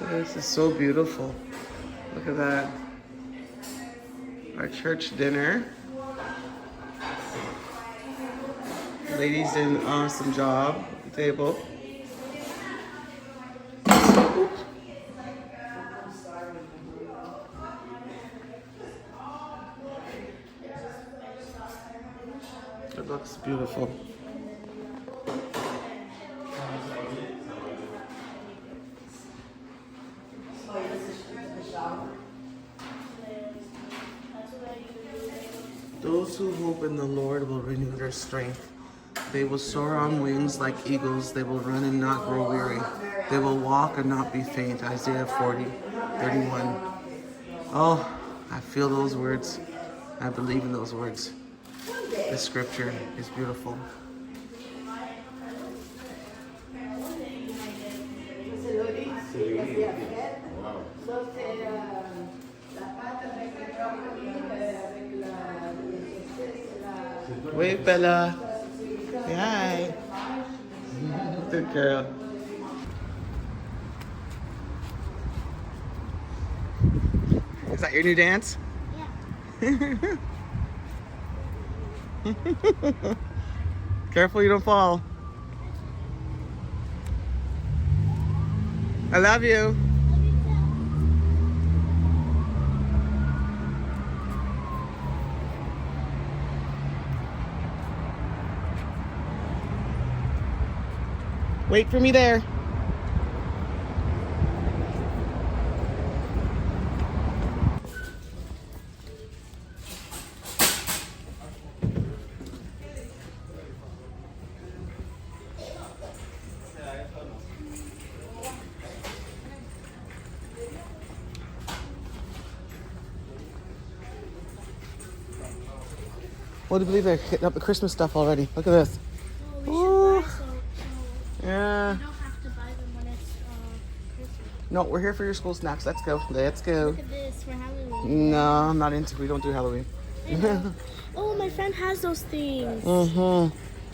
This is so beautiful. Look at that. Our church dinner. Ladies did an awesome job at the table. It looks beautiful. Those who hope in the Lord will renew their strength. They will soar on wings like eagles. They will run and not grow weary. They will walk and not be faint. Isaiah 40:31. Oh, I feel those words. I believe in those words. The scripture is beautiful. Wait, Bella. Say hi. Good girl. Is that your new dance? Yeah. Careful you don't fall. I love you. Wait for me there. Well, do you believe they're hitting up the Christmas stuff already? Look at this. Oh, we should buy so Yeah. you don't have to buy them when it's Christmas. No, we're here for your school snacks. Let's go. Let's go. Look at this for Halloween. No, I'm not into. We don't do Halloween. I know. Oh, my friend has those things.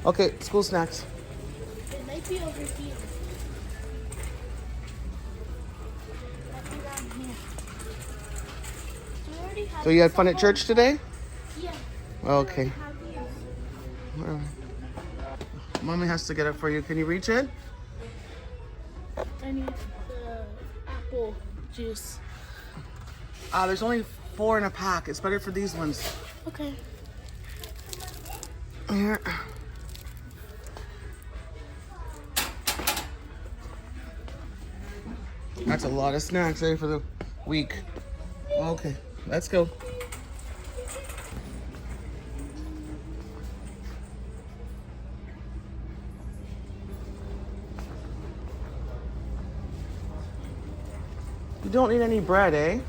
Okay, school snacks. It might be over here. Might be down here. Do you already have So you had this fun at church today? Yeah. Okay. Have these. Well, Mommy has to get it for you. Can you reach it? I need the apple juice. There's only 4 in a pack. It's better for these ones. Okay. Here. That's a lot of snacks, eh, for the week. Okay, let's go. You don't need any bread, eh?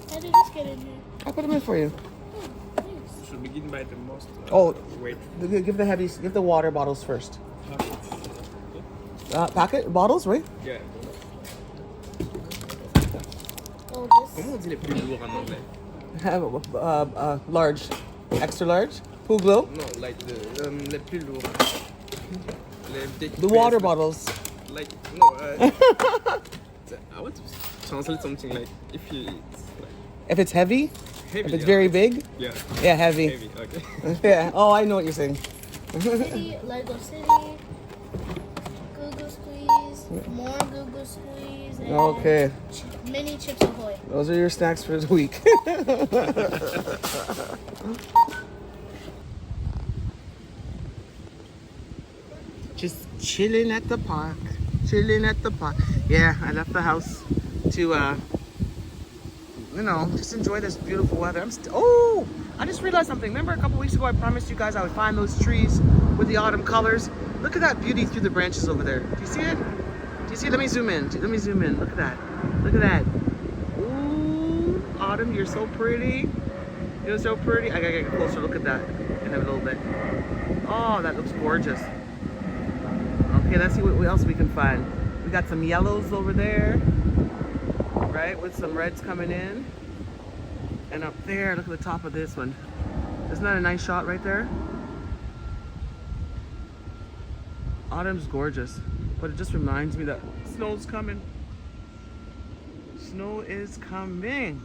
How did this get in here? I'll put them in for you. Thanks. Should begin by the most. Oh, Wait. give the heavies, give the water bottles first. Packet bottles, right? Yeah. Oh, this. Comment on dit les plus lourds en anglais? Large, extra large, pool glow. No, like les plus lourds. The water bottles. Like no. I want to translate something like if you. If it's heavy, Heavy, if it's yeah. very big, Yeah. yeah, heavy. Heavy. Okay. Yeah. Oh, I know what you're saying. City, Lego City, Goo Squeeze, more Goo Squeeze, and Okay, mini Chips Ahoy. those are your snacks for the week. Just chilling at the park. Chilling at the park. Yeah, I left the house to, just enjoy this beautiful weather. Oh, I just realized something. Remember a couple weeks ago I promised you guys I would find those trees with the autumn colors? Look at that beauty through the branches over there. Do you see it? You see, let me zoom in. Let me zoom in. Look at that. Look at that. Ooh, Autumn, you're so pretty. You're so pretty. I gotta get a closer look at that in a little bit. Oh, that looks gorgeous. Okay, let's see what else we can find. We got some yellows over there, right, with some reds coming in. And up there, look at the top of this one. Isn't that a nice shot right there? Autumn's gorgeous, but it just reminds me that snow's coming. Snow is coming.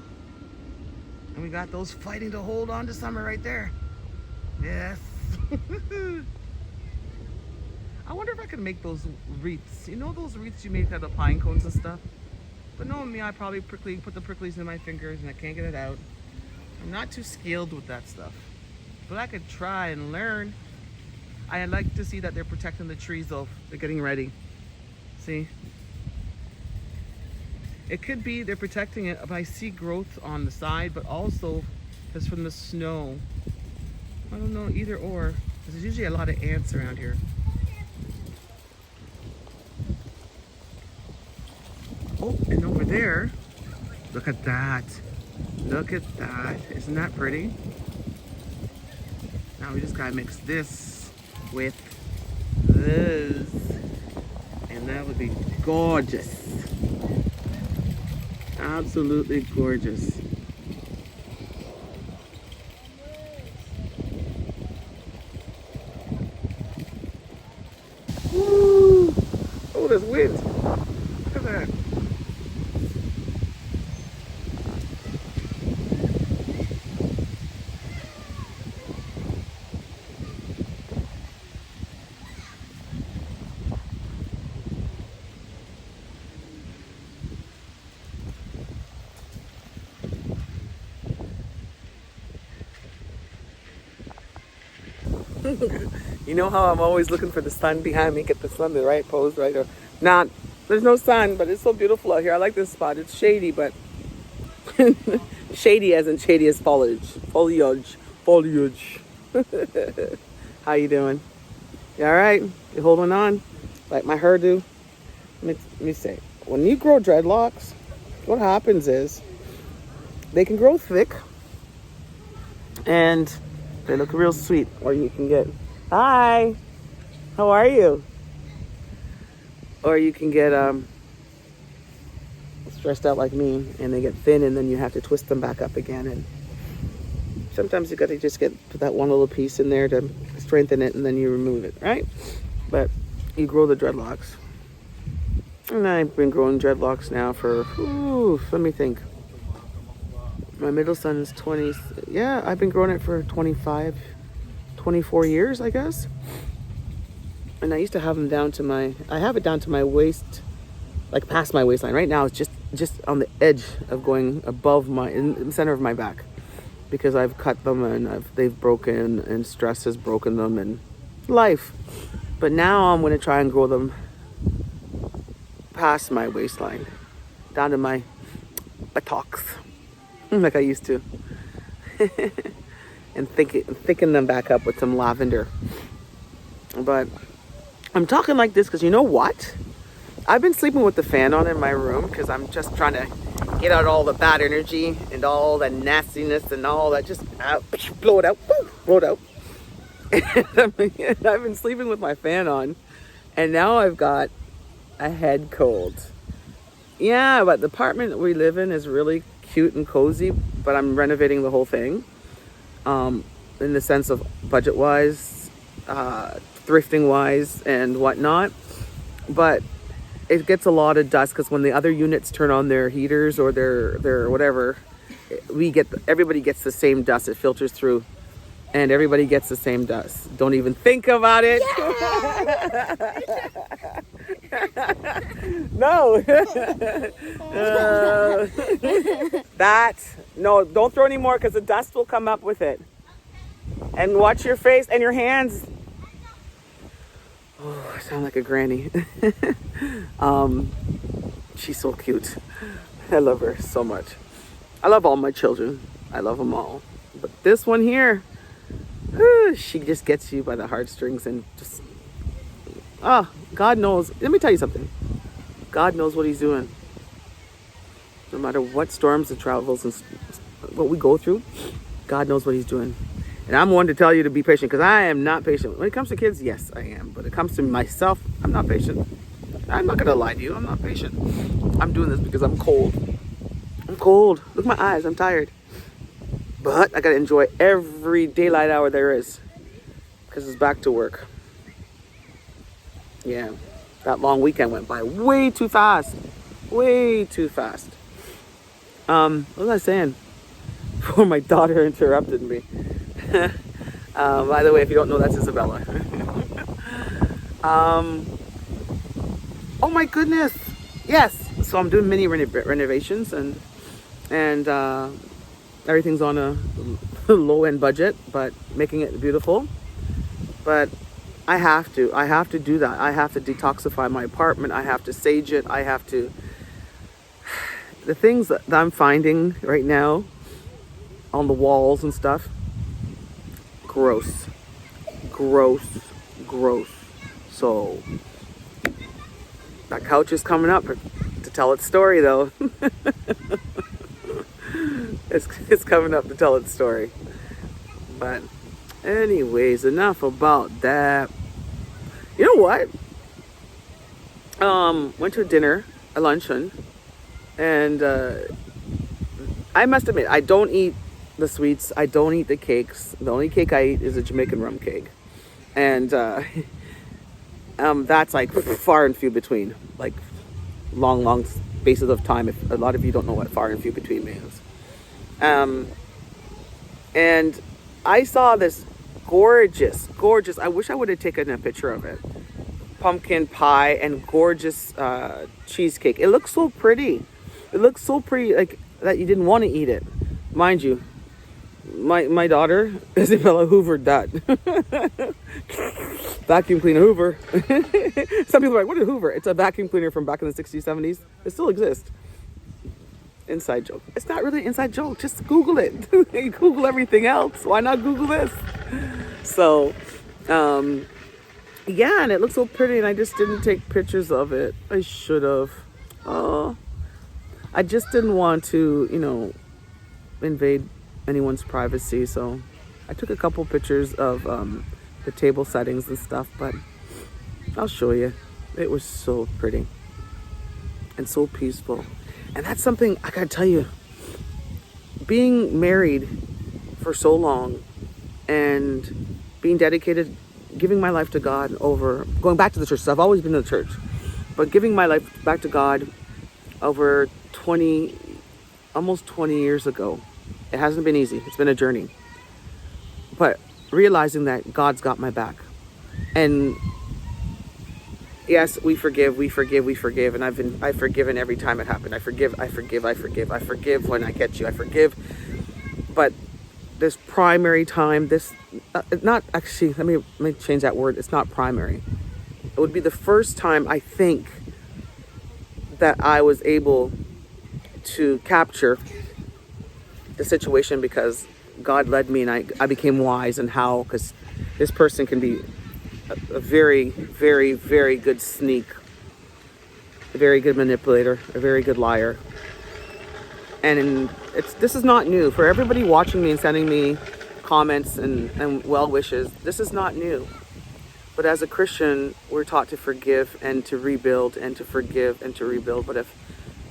And we got those fighting to hold on to summer right there. Yes. I wonder if I could make those wreaths. You know those wreaths you make out of pine cones and stuff? But knowing me, I probably put the pricklies in my fingers and I can't get it out. I'm not too skilled with that stuff. But I could try and learn. I like to see that they're protecting the trees though. They're getting ready. See? It could be they're protecting it if I see growth on the side, but also it's from the snow. I don't know, either or. There's usually a lot of ants around here. Oh, and over there, look at that. Look at that. Isn't that pretty? Now we just gotta mix this with this. And that would be gorgeous. Absolutely gorgeous. Woo! Oh, there's wind. Look at that. You know how I'm always looking for the sun behind me, get the sun the right pose, right? Or not. There's no sun, but it's so beautiful out here. I like this spot. It's shady, but shady as in shady as foliage. How you doing? You all right? You holding on? Like my hairdo? Let me say, when you grow dreadlocks, what happens is they can grow thick and they look real sweet, or you can get, hi, how are you? Or you can get stressed out like me and they get thin and then you have to twist them back up again. And sometimes you got to just put that one little piece in there to strengthen it and then you remove it, right? But you grow the dreadlocks. And I've been growing dreadlocks now for, let me think. My middle son is 20. Yeah, I've been growing it for 25, 24 years, I guess. And I used to have them I have it down to my waist, like past my waistline. Right now, it's just on the edge of going above in the center of my back. Because I've cut them and they've broken and stress has broken them and life. But now I'm going to try and grow them past my waistline, down to my buttocks. Like I used to. And thicken them back up with some lavender. But I'm talking like this because you know what? I've been sleeping with the fan on in my room because I'm just trying to get out all the bad energy and all the nastiness and all that. Just blow it out. Blow it out. I've been sleeping with my fan on. And now I've got a head cold. Yeah, but the apartment we live in is really cute and cozy, but I'm renovating the whole thing in the sense of budget wise, thrifting wise and whatnot. But it gets a lot of dust because when the other units turn on their heaters or their whatever, everybody gets the same dust. It filters through and everybody gets the same dust. Don't even think about it. No. No, don't throw any more because the dust will come up with it. And watch your face and your hands. Oh, I sound like a granny. She's so cute. I love her so much. I love all my children. I love them all. But this one here, she just gets you by the heartstrings and just, God knows. Let me tell you something. God knows what he's doing. No matter what storms and travels and what we go through, God knows what he's doing. And I'm one to tell you to be patient, because I am not patient. When it comes to kids, yes, I am. But when it comes to myself, I'm not patient. I'm not going to lie to you. I'm not patient. I'm doing this because I'm cold. I'm cold. Look at my eyes. I'm tired. But I got to enjoy every daylight hour there is, because it's back to work. Yeah. That long weekend went by way too fast. Way too fast. What was I saying? Before my daughter interrupted me. By the way, if you don't know, that's Isabella. Oh my goodness. Yes. So I'm doing mini renovations, and everything's on a low end budget, but making it beautiful. But I have to do that. I have to detoxify my apartment. I have to sage it. I have to, the things that I'm finding right now on the walls and stuff, gross. So that couch is coming up to tell its story, though. It's coming up to tell its story. But anyways, enough about that. You know what? Went to a luncheon, and I must admit, I don't eat the sweets. I don't eat the cakes. The only cake I eat is a Jamaican rum cake. And that's like far and few between. Like long spaces of time. If a lot of you don't know what far and few between means. And I saw this gorgeous, I wish I would have taken a picture of it. Pumpkin pie and gorgeous cheesecake. It looks so pretty. It looks so pretty, like that you didn't want to eat it. Mind you, my daughter, Isabella, hoovered that. Vacuum cleaner Hoover. Some people are like, what is Hoover? It's a vacuum cleaner from back in the 60s, 70s. It still exists. Inside joke. It's not really an inside joke. Just Google it. Google everything else. Why not Google this? So, yeah, and it looks so pretty, and I just didn't take pictures of it. I should have. Oh, I just didn't want to, invade anyone's privacy. So I took a couple pictures of the table settings and stuff, but I'll show you. It was so pretty and so peaceful. And that's something I gotta tell you, being married for so long and being dedicated, giving my life to God over, going back to the church. So I've always been in the church, but giving my life back to God over almost 20 years ago. It hasn't been easy. It's been a journey. But realizing that God's got my back. And yes, we forgive. And I've forgiven every time it happened. I forgive when I catch you. I forgive. But this primary time, not actually, let me change that word. It's not primary. It would be the first time, I think, that I was able to capture the situation, because God led me, and I became wise in how, because this person can be a very, very, very good sneak, a very good manipulator, a very good liar. And this is not new. For everybody watching me and sending me comments and well wishes, this is not new. But as a Christian, we're taught to forgive and to rebuild, and to forgive and to rebuild. But if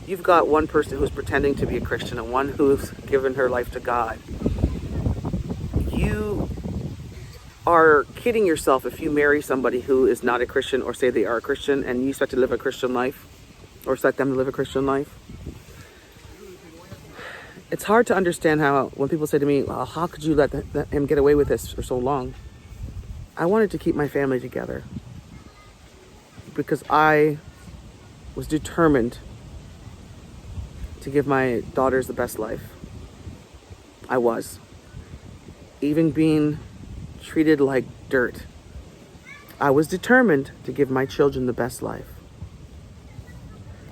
you've got one person who's pretending to be a Christian and one who's given her life to God, you are kidding yourself if you marry somebody who is not a Christian, or say they are a Christian, and you expect to live a Christian life, or expect them to live a Christian life. It's hard to understand how, when people say to me, well, how could you let him get away with this for so long? I wanted to keep my family together, because I was determined to give my daughters the best life. I was. Even being treated like dirt, I was determined to give my children the best life.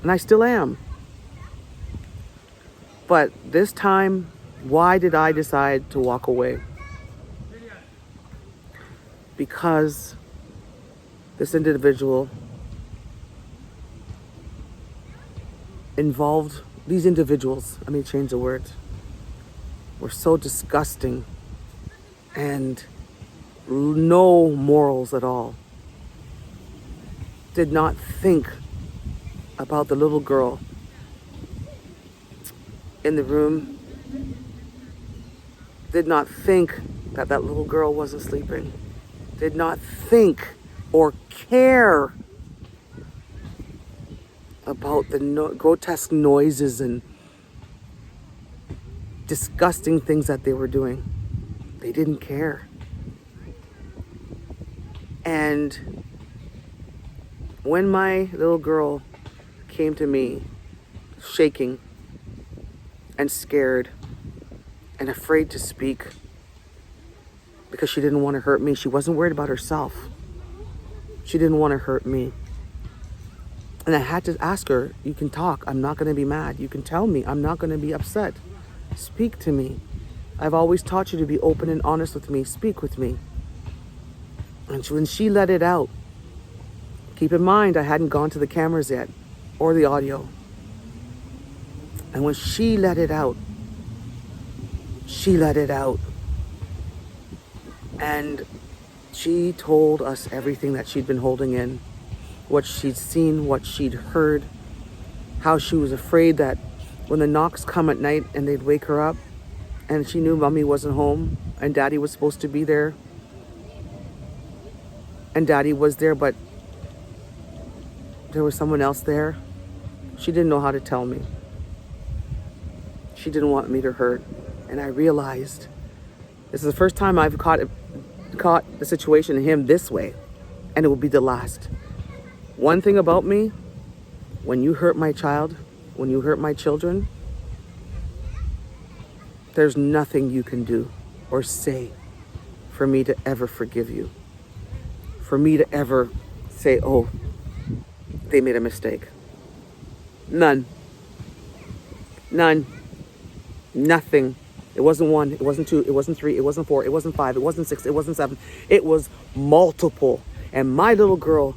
And I still am. But this time, why did I decide to walk away? Because this individual involved, these individuals, let me change the word, were so disgusting and no morals at all. Did not think about the little girl in the room. Did not think that that little girl wasn't sleeping. Did not think or care about the grotesque noises and disgusting things that they were doing. They didn't care. And when my little girl came to me, shaking and scared and afraid to speak because she didn't want to hurt me, she wasn't worried about herself. She didn't want to hurt me. And I had to ask her, you can talk. I'm not going to be mad. You can tell me. I'm not going to be upset. Speak to me. I've always taught you to be open and honest with me. Speak with me. And when she let it out, keep in mind, I hadn't gone to the cameras yet or the audio. And when she let it out, she let it out. And she told us everything that she'd been holding in, what she'd seen, what she'd heard, how she was afraid that when the knocks come at night and they'd wake her up and she knew mommy wasn't home and daddy was supposed to be there. And daddy was there, but there was someone else there. She didn't know how to tell me. She didn't want me to hurt. And I realized this is the first time I've caught the situation in him this way, and it will be the last. One thing about me, when you hurt my child, when you hurt my children, there's nothing you can do or say for me to ever forgive you. For me to ever say, oh, they made a mistake. None. None. Nothing. It wasn't 1, it wasn't 2, it wasn't 3, it wasn't 4, it wasn't 5, it wasn't 6, it wasn't 7. It was multiple. And my little girl,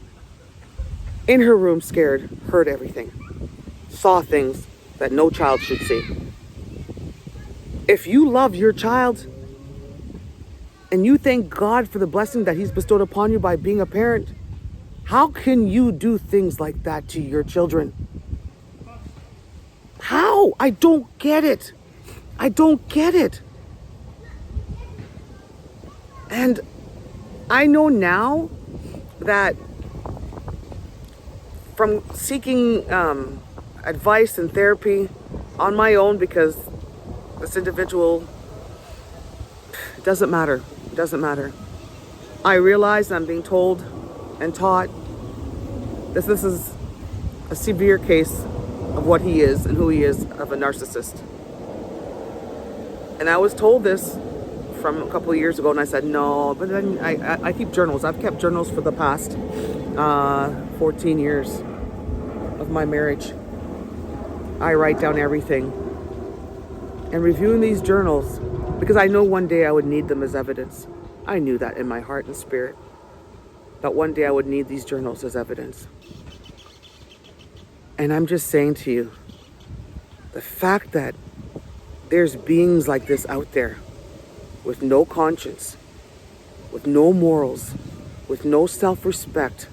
in her room scared, heard everything. Saw things that no child should see. If you love your child and you thank God for the blessing that He's bestowed upon you by being a parent, how can you do things like that to your children? How? I don't get it. I don't get it. And I know now that from seeking advice and therapy on my own, because this individual, it doesn't matter. It doesn't matter. I realize I'm being told and taught this is a severe case of what he is and who he is, of a narcissist. And I was told this from a couple of years ago, and I said, no, but then I keep journals. I've kept journals for the past 14 years of my marriage. I write down everything. And reviewing these journals, because I know one day I would need them as evidence. I knew that in my heart and spirit, that one day I would need these journals as evidence. And I'm just saying to you, the fact that there's beings like this out there with no conscience, with no morals, with no self-respect,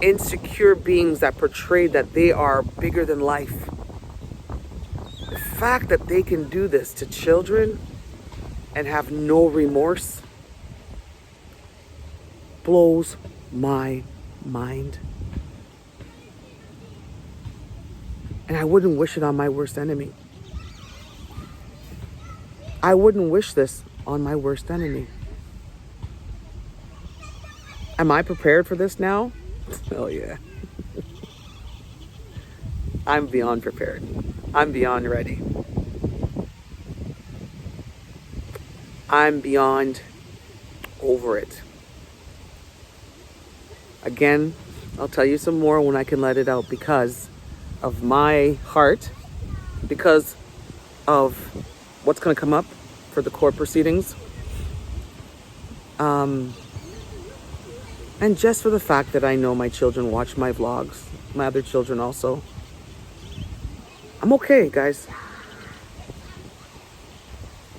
insecure beings that portray that they are bigger than life. The fact that they can do this to children and have no remorse blows my mind. And I wouldn't wish it on my worst enemy. I wouldn't wish this on my worst enemy. Am I prepared for this now? Oh yeah. I'm beyond prepared. I'm beyond ready. I'm beyond over it. Again, I'll tell you some more when I can let it out, because of my heart, because of what's going to come up for the court proceedings. And just for the fact that I know my children watch my vlogs, my other children also. I'm okay, guys.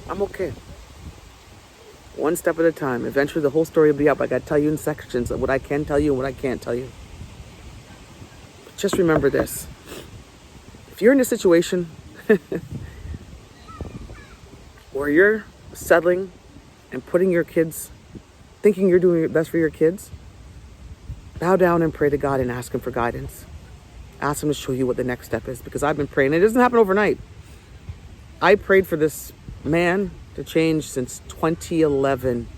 I'm okay. One step at a time. Eventually the whole story will be up. I got to tell you in sections of what I can tell you and what I can't tell you. But just remember this. If you're in a situation where you're settling and putting your kids, thinking you're doing your best for your kids, bow down and pray to God and ask him for guidance. Ask him to show you what the next step is, because I've been praying. It doesn't happen overnight. I prayed for this man to change since 2011.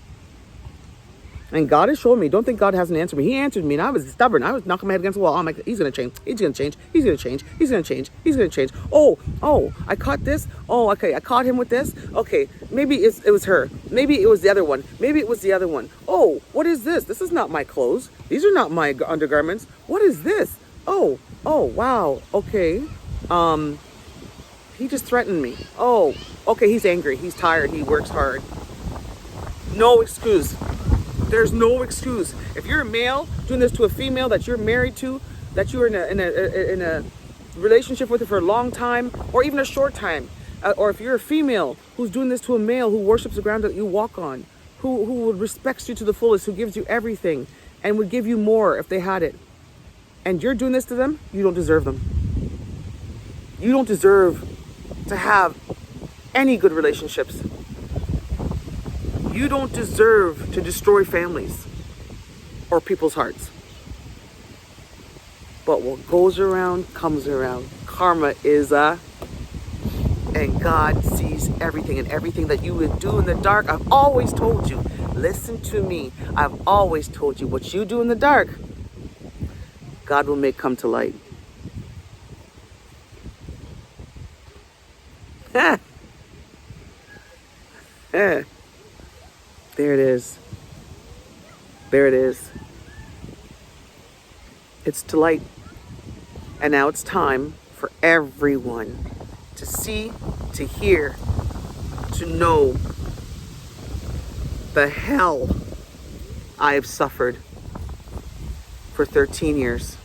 And God has shown me. Don't think God hasn't answered me. He answered me, and I was stubborn. I was knocking my head against the wall. I'm like, he's going to change. He's going to change. He's going to change. He's going to change. He's going to change. Oh, I caught this. Oh, okay. I caught him with this. Okay. Maybe it was her. Maybe it was the other one. Maybe it was the other one. Oh, what is this? This is not my clothes. These are not my undergarments. What is this? Oh, wow. Okay. He just threatened me. Oh, okay. He's angry. He's tired. He works hard. No excuse. There's no excuse. If you're a male doing this to a female that you're married to, that you're in a relationship with her for a long time, or even a short time, or if you're a female who's doing this to a male who worships the ground that you walk on, who respects you to the fullest, who gives you everything, and would give you more if they had it, and you're doing this to them, you don't deserve them. You don't deserve to have any good relationships. You don't deserve to destroy families or people's hearts. But what goes around comes around. Karma is and God sees everything, and everything that you would do in the dark. I've always told you, listen to me. I've always told you, what you do in the dark, God will make come to light. There it is. There it is. It's to light. And now it's time for everyone to see, to hear, to know the hell I have suffered for 13 years.